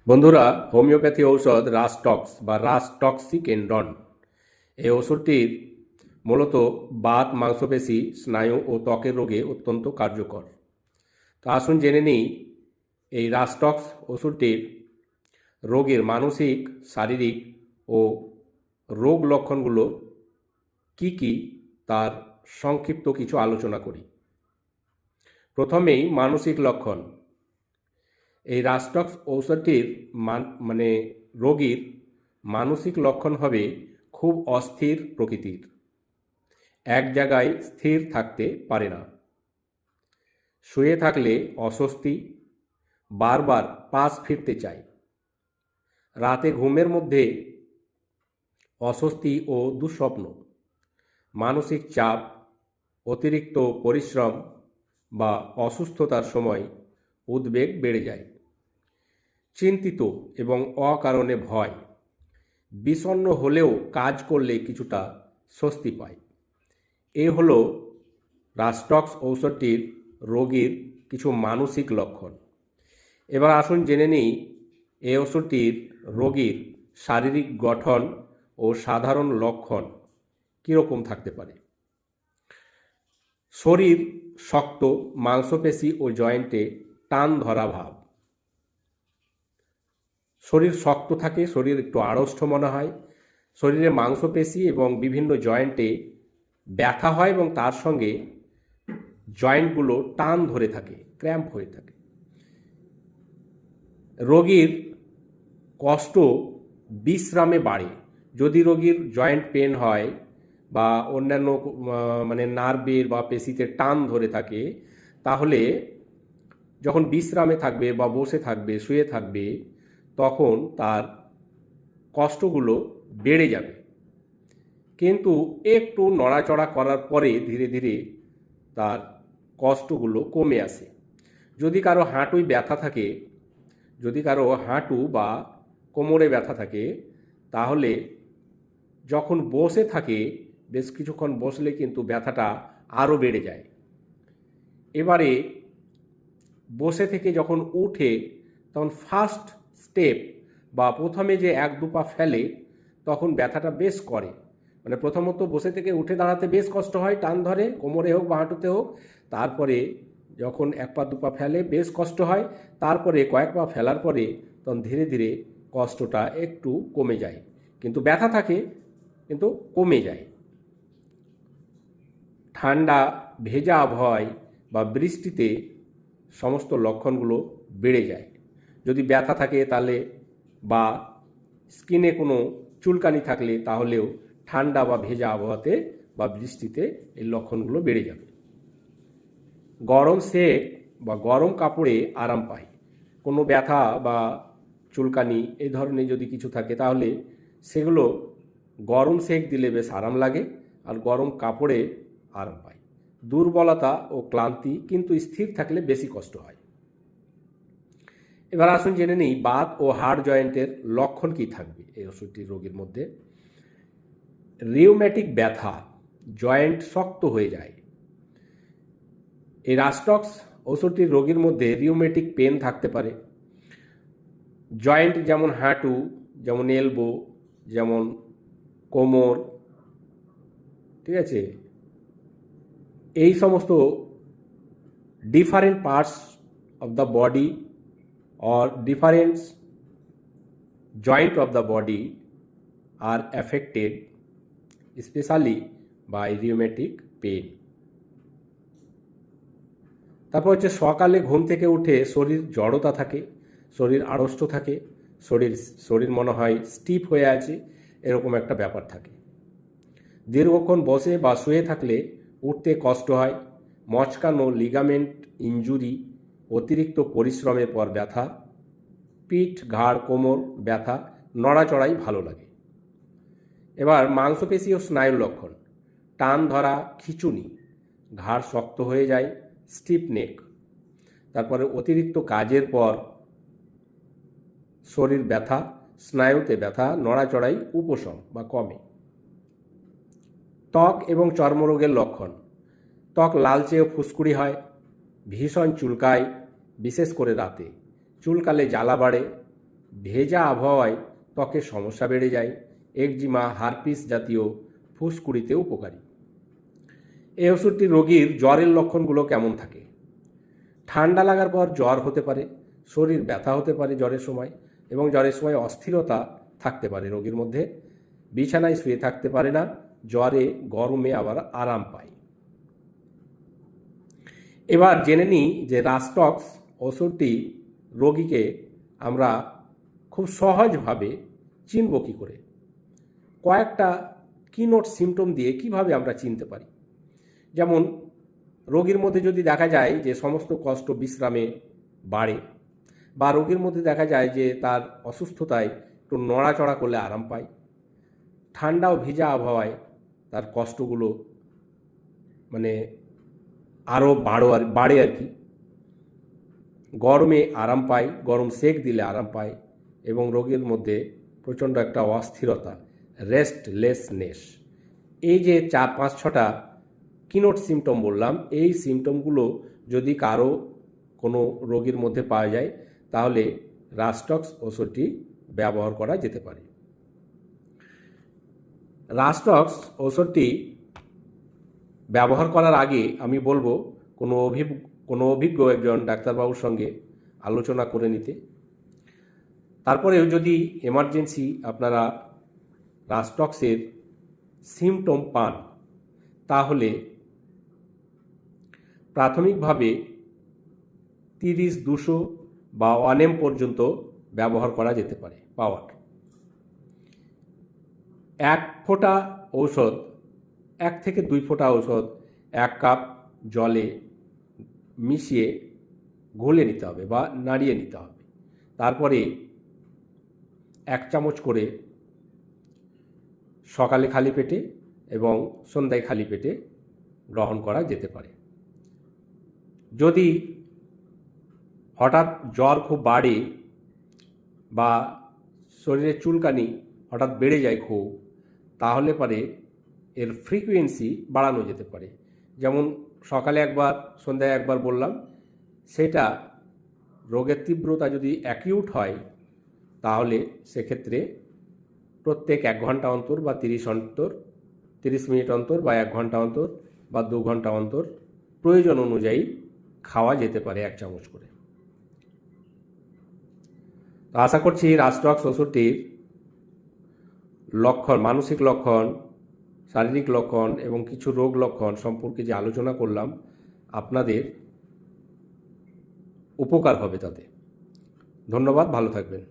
বন্ধুরা, হোমিওপ্যাথি ঔষধ রাস্টক্স বা রাস্টক্সিকেন্ডন এই ওষুধটির মূলত বাত, মাংসপেশি, স্নায়ু ও ত্বকের রোগে অত্যন্ত কার্যকর। তো আসুন জেনে নিই এই রাস্টক্স ওষুধটির রোগের মানসিক, শারীরিক ও রোগ লক্ষণগুলো কি কি তার সংক্ষিপ্ত কিছু আলোচনা করি। প্রথমেই মানসিক লক্ষণ। এই রাস্টক্স ঔষধটির রোগীর মানসিক লক্ষণ হবে খুব অস্থির প্রকৃতির, এক জায়গায় স্থির থাকতে পারে না, শুয়ে থাকলে অস্বস্তি, বারবার পাশ ফিরতে চায়, রাতে ঘুমের মধ্যে অস্বস্তি ও দুঃস্বপ্ন, মানসিক চাপ, অতিরিক্ত পরিশ্রম বা অসুস্থতার সময় উদ্বেগ বেড়ে যায়, চিন্তিত এবং অকারণে ভয়, বিষণ্ণ হলেও কাজ করলে কিছুটা স্বস্তি পায়। এ হলো রাস্টক্স ঔষধটির রোগীর কিছু মানসিক লক্ষণ। এবার আসুন জেনে নিই এই ওষুধটির রোগীর শারীরিক গঠন ও সাধারণ লক্ষণ কীরকম থাকতে পারে। শরীর শক্ত, মাংসপেশি ও জয়েন্টে টান ধরা ভাব। শরীর শক্ত থাকে, শরীর একটু আড়ষ্ট মনে হয়, শরীরে মাংসপেশি এবং বিভিন্ন জয়েন্টে ব্যথা হয় এবং তার সঙ্গে জয়েন্টগুলো টান ধরে থাকে, ক্র্যাম্প হয়ে থাকে। রোগীর কষ্ট বিশ্রামে বাড়ে। যদি রোগীর জয়েন্ট পেন হয় বা অন্যান্য নার্ভের বা পেশিতে টান ধরে থাকে, তাহলে যখন বিশ্রামে থাকবে বা বসে থাকবে, শুয়ে থাকবে, তখন তার কষ্টগুলো বেড়ে যাবে। কিন্তু একটু নড়াচড়া করার পরে ধীরে ধীরে তার কষ্টগুলো কমে আসে। যদি কারো হাঁটুয় ব্যথা থাকে, যদি কারো হাঁটু বা কোমরে ব্যথা থাকে, তাহলে যখন বসে থাকে বেশ কিছুক্ষণ বসলে কিন্তু ব্যথাটা আরও বেড়ে যায়। এবারে বসে থেকে যখন উঠে, তখন ফার্স্ট স্টেপ বা প্রথমে যে এক দু পা ফেলে, তখন ব্যথাটা বেশ করে। প্রথমত বসে থেকে উঠে দাঁড়াতে বেশ কষ্ট হয়, টান ধরে, কোমরে হোক বা হাঁটুতে হোক। তারপরে যখন এক পা দু পা ফেলে বেশ কষ্ট হয়, তারপরে কয়েক পা ফেলার পরে তখন ধীরে ধীরে কষ্টটা একটু কমে যায়, কিন্তু ব্যথা থাকে কিন্তু কমে যায়। ঠান্ডা, ভেজা আবহাওয়ায় বা বৃষ্টিতে সমস্ত লক্ষণগুলো বেড়ে যায়। যদি ব্যথা থাকে তাহলে বা স্কিনে কোনো চুলকানি থাকলে, তাহলেও ঠান্ডা বা ভেজা আবহাওয়াতে বা বৃষ্টিতে এই লক্ষণগুলো বেড়ে যাবে। গরম সেক বা গরম কাপড়ে আরাম পায়। কোনো ব্যথা বা চুলকানি এই ধরনের যদি কিছু থাকে, তাহলে সেগুলো গরম সেক দিলে বেশ আরাম লাগে আর গরম কাপড়ে আরাম পায়। দুর্বলতা ও ক্লান্তি, কিন্তু স্থির থাকলে বেশি কষ্ট হয়। এবার আসুন জেনে নিই বাত ও হাড় জয়েন্টের লক্ষণ কি থাকবে এই ওষুধটির রোগীর মধ্যে। রিউম্যাটিক ব্যথা, জয়েন্ট শক্ত হয়ে যায়। এই রাস্টক্স ওষুধটির রোগীর মধ্যে রিউম্যাটিক পেন থাকতে পারে। জয়েন্ট যেমন হাঁটু, যেমন এলবো, যেমন কোমর, ঠিক আছে, এই সমস্ত different parts of the body or different joint of the body are affected especially by rheumatic pain. তারপর হচ্ছে সকালে ঘুম থেকে উঠে শরীর জড়তা থাকে, শরীর আড়ষ্ট থাকে, শরীর মনে হয় স্টিফ হয়ে আছে, এরকম একটা ব্যাপার থাকে। দীর্ঘক্ষণ বসে বা শুয়ে থাকলে উঠতে কষ্ট হয়, মচকানো লিগামেন্ট ইনজুরি, অতিরিক্ত পরিশ্রমের পর ব্যথা, পিঠ, ঘাড়, কোমর ব্যথা, নড়াচড়াই ভালো লাগে। এবার মাংসপেশি ও স্নায়ুর লক্ষণ। টান ধরা, খিঁচুনি, ঘাড় শক্ত হয়ে যায়, স্টিফ নেক। তারপরে অতিরিক্ত কাজের পর শরীর ব্যথা, স্নায়ুতে ব্যথা, নড়াচড়াই উপশম বা কমে। ত্বক এবং চর্মরোগের লক্ষণ। ত্বক লালচে ও ফুসকুড়ি হয়, ভীষণ চুলকায়, বিশেষ করে রাতে। চুলকালে জ্বালা বাড়ে, ভেজা আবহাওয়ায় ত্বকের সমস্যা বেড়ে যায়। একজিমা, হারপিস জাতীয় ফুসকুড়িতে উপকারী। এই ওষুধটি রোগীর জ্বরের লক্ষণগুলো কেমন থাকে? ঠান্ডা লাগার পর জ্বর হতে পারে, শরীর ব্যথা হতে পারে জ্বরের সময়, এবং জ্বরের সময় অস্থিরতা থাকতে পারে রোগীর মধ্যে। বিছানায় শুয়ে থাকতে পারে না, জ্বরে গরমে আবার আরাম পায়। এবার জেনে নিই যে রাস্টক্স ওষুধটি রোগীকে আমরা খুব সহজভাবে চিনব কী করে। কয়েকটা কিনোট সিমটম দিয়ে কিভাবে আমরা চিনতে পারি। যেমন রোগীর মধ্যে যদি দেখা যায় যে সমস্ত কষ্ট বিশ্রামে বাড়ে, বা রোগীর মধ্যে দেখা যায় যে তার অসুস্থতায় একটু নড়াচড়া করলে আরাম পায়, ঠান্ডা ও ভিজা আবহাওয়ায় তার কষ্টগুলো মানে আরও বাড়ে আর কি, গরমে আরাম পায়, গরম সেক দিলে আরাম পায়, এবং রোগীর মধ্যে প্রচণ্ড একটা অস্থিরতা, রেস্টলেসনেস। এই যে 4-5-6টা কিনোট সিমটম বললাম, এই সিমটমগুলো যদি কারো কোনো রোগীর মধ্যে পাওয়া যায় তাহলে রাস্টক্স ওষুধটি ব্যবহার করা যেতে পারে। রাস্টক্স ওষুধটি ব্যবহার করার আগে আমি বলবো কোনো অভিজ্ঞ একজন ডাক্তারবাবুর সঙ্গে আলোচনা করে নিতে। তারপরেও যদি এমার্জেন্সি আপনারা রাস্টক্সের সিমটম পান তাহলে প্রাথমিকভাবে 30-200 বা 1 ml পর্যন্ত ব্যবহার করা যেতে পারে পাওয়ার। 1 ফোঁটা ঔষধ, 1 থেকে 2 ফোঁটা ঔষধ 1 কাপ জলে মিশিয়ে ঘুলে নিতে হবে বা নাড়িয়ে নিতে হবে। তারপরে 1 চামচ করে সকালে খালি পেটে এবং সন্ধ্যায় খালি পেটে গ্রহণ করা যেতে পারে। যদি হঠাৎ জ্বর খুব বাড়ে বা শরীরে চুলকানি হঠাৎ বেড়ে যায় খুব, তাহলে পরে এর ফ্রিকোয়েন্সি বাড়ানো যেতে পারে। যেমন সকালে একবার, সন্ধ্যায় একবার বললাম, সেটা রোগের তীব্রতা যদি অ্যাকিউট হয় তাহলে সেক্ষেত্রে প্রত্যেক 1 ঘন্টা অন্তর বা 30 মিনিট অন্তর বা 1 ঘন্টা অন্তর বা 2 ঘন্টা অন্তর প্রয়োজন অনুযায়ী খাওয়া যেতে পারে 1 চামচ করে। তো আশা করছি রাস্টক্স ওষুধটির লক্ষণ, মানসিক লক্ষণ, শারীরিক লক্ষণ এবং কিছু রোগ লক্ষণ সম্পর্কে যে আলোচনা করলাম আপনাদের উপকার হবে তাতে। ধন্যবাদ, ভালো থাকবেন।